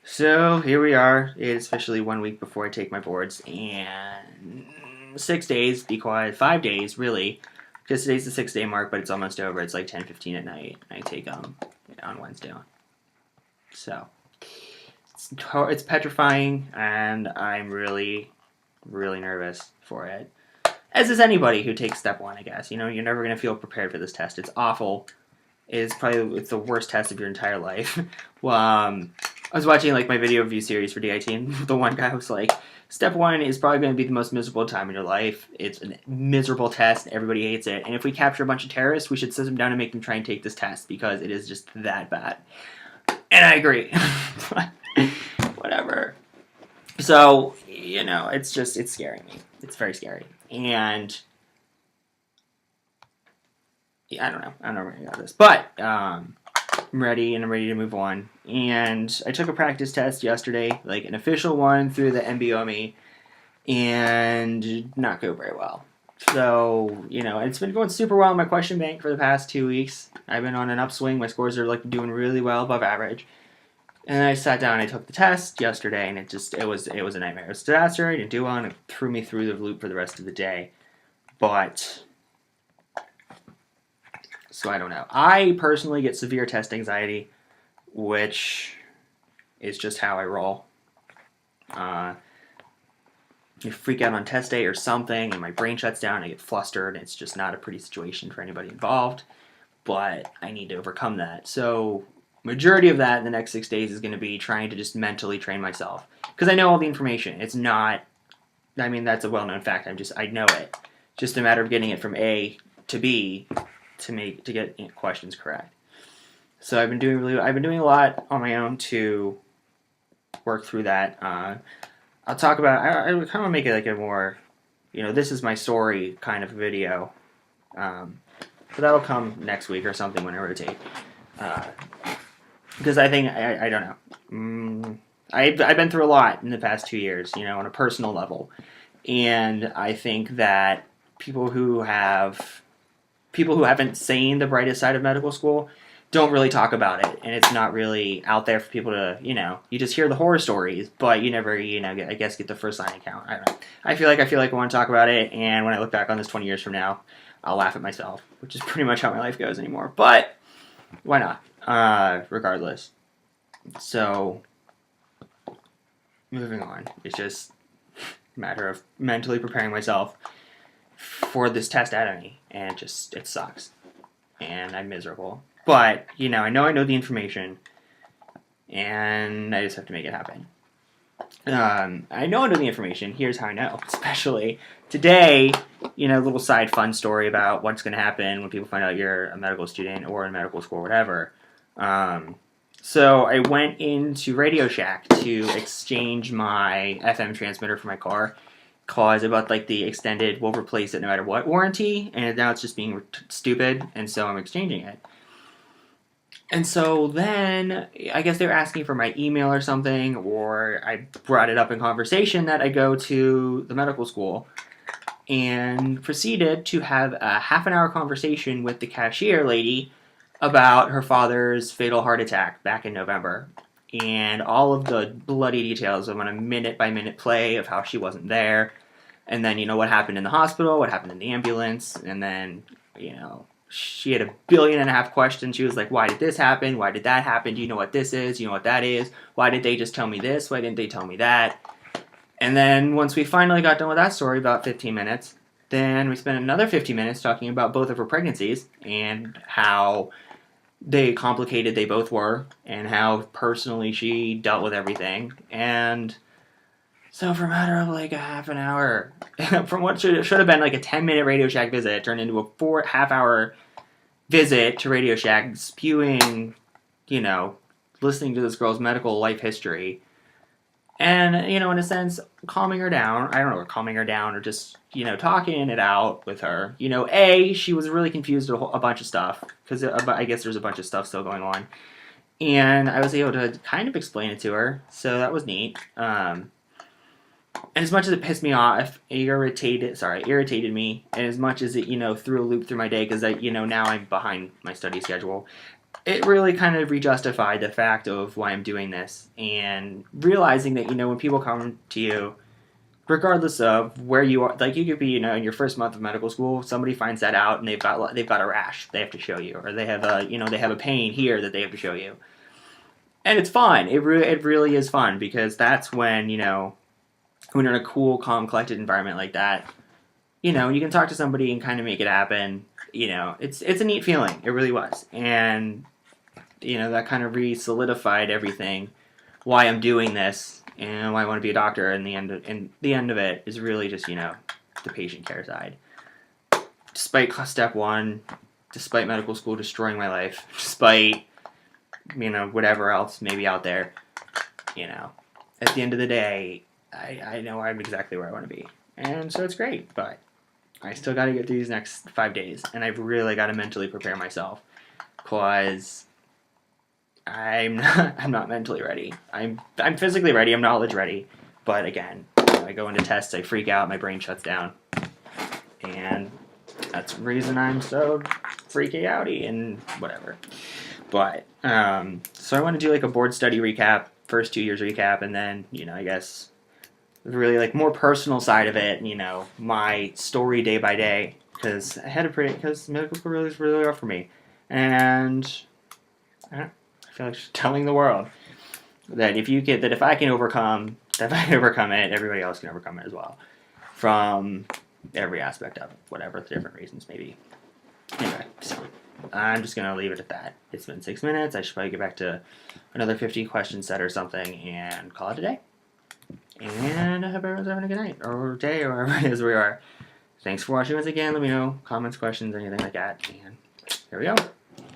So here we are. It's officially 1 week before I take my boards, and 6 days, be quiet, 5 days, really. Because today's the 6 day mark, but it's almost over. It's like 10:15 at night. I take on Wednesday on. So it's petrifying, and I'm really, really nervous for it. As is anybody who takes step one, I guess. You know, you're never gonna feel prepared for this test. It's awful. It's the worst test of your entire life. Well, I was watching like my video review series for DIT, and the one guy was like, "Step one is probably going to be the most miserable time in your life. It's a miserable test. Everybody hates it. And if we capture a bunch of terrorists, we should sit them down and make them try and take this test because it is just that bad." And I agree. Whatever. So it's scaring me. It's very scary, and yeah, I don't know. I don't know where to go with this, but I'm ready, and I'm ready to move on. And I took a practice test yesterday, like an official one through the MBOME, and did not go very well. So, it's been going super well in my question bank for the past 2 weeks. I've been on an upswing. My scores are like doing really well, above average. And then I sat down and I took the test yesterday, and it was a nightmare. It was a disaster. I didn't do well, and it threw me through the loop for the rest of the day. But so I don't know. I personally get severe test anxiety, which is just how I roll. You freak out on test day or something, and my brain shuts down, and I get flustered, and it's just not a pretty situation for anybody involved. But I need to overcome that. So majority of that in the next 6 days is going to be trying to just mentally train myself. Because I know all the information. It's not, that's a well-known fact. I know it. Just a matter of getting it from A to B to get questions correct. So I've been doing a lot on my own to work through that. I'll talk about. I kind of want to make it like a more, this is my story kind of video. But that'll come next week or something when I rotate. Because I think I don't know. I've been through a lot in the past 2 years, on a personal level, and I think that people who haven't seen the brightest side of medical school don't really talk about it, and it's not really out there for people to, you just hear the horror stories, but you never, I guess get the first line account. I don't know. I feel like I want to talk about it, and when I look back on this 20 years from now, I'll laugh at myself, which is pretty much how my life goes anymore. But why not? Regardless. So moving on. It's just a matter of mentally preparing myself for this test out of me, and it sucks, and I'm miserable. But I know the information, and I just have to make it happen. I know the information. Here's how I know. Especially today, a little side fun story about what's going to happen when people find out you're a medical student or in medical school or whatever. So I went into Radio Shack to exchange my FM transmitter for my car. Cause about like the extended we'll replace it no matter what warranty, and now it's just being stupid, and so I'm exchanging it. And so then I guess they were asking for my email or something, or I brought it up in conversation that I go to the medical school, and proceeded to have a half an hour conversation with the cashier lady about her father's fatal heart attack back in November. And all of the bloody details of on a minute-by-minute play of how she wasn't there, and then, what happened in the hospital, what happened in the ambulance, and then, she had 1.5 billion questions. She was like, why did this happen? Why did that happen? Do you know what this is? Do you know what that is? Why did they just tell me this? Why didn't they tell me that? And then once we finally got done with that story, about 15 minutes, then we spent another 15 minutes talking about both of her pregnancies and how complicated they both were, and how personally she dealt with everything. And so for a matter of like a half an hour, from what should have been like a 10-minute Radio Shack visit, it turned into a 4.5-hour visit to Radio Shack, spewing, listening to this girl's medical life history. And, in a sense, calming her down. I don't know, calming her down, or just, talking it out with her. She was really confused at a bunch of stuff, because I guess there's a bunch of stuff still going on. And I was able to kind of explain it to her, so that was neat. And as much as it pissed me off, irritated me, and as much as it, threw a loop through my day, because now I'm behind my study schedule, it really kind of re-justified the fact of why I'm doing this, and realizing that, when people come to you, regardless of where you are, like, you could be, in your first month of medical school, somebody finds that out and they've got a rash they have to show you, or they have a pain here that they have to show you, and it's fun. It really is fun, because that's when, when you're in a cool, calm, collected environment like that, you can talk to somebody and kind of make it happen. It's a neat feeling. It really was, and that kind of re-solidified everything, why I'm doing this and why I want to be a doctor. And the end of it is really just, the patient care side. Despite step one, despite medical school destroying my life, despite, whatever else may be out there, at the end of the day, I know I'm exactly where I want to be. And so it's great, but I still got to get through these next 5 days, and I've really got to mentally prepare myself, because I'm not mentally ready. I'm physically ready. I'm knowledge ready, but again, I go into tests, I freak out, my brain shuts down, and that's the reason I'm so freaky outy and whatever. But so I want to do like a board study recap, first 2 years recap, and then I guess really like more personal side of it, my story day by day, because because medical school really was really rough for me, and I feel like telling the world that if I can overcome it, everybody else can overcome it as well, from every aspect of it, whatever the different reasons may be. Anyway, so I'm just gonna leave it at that. It's been 6 minutes. I should probably get back to another 50 question set or something and call it a day. And I hope everyone's having a good night, or day, or wherever it is we are. Thanks for watching once again. Let me know comments, questions, anything like that. And here we go.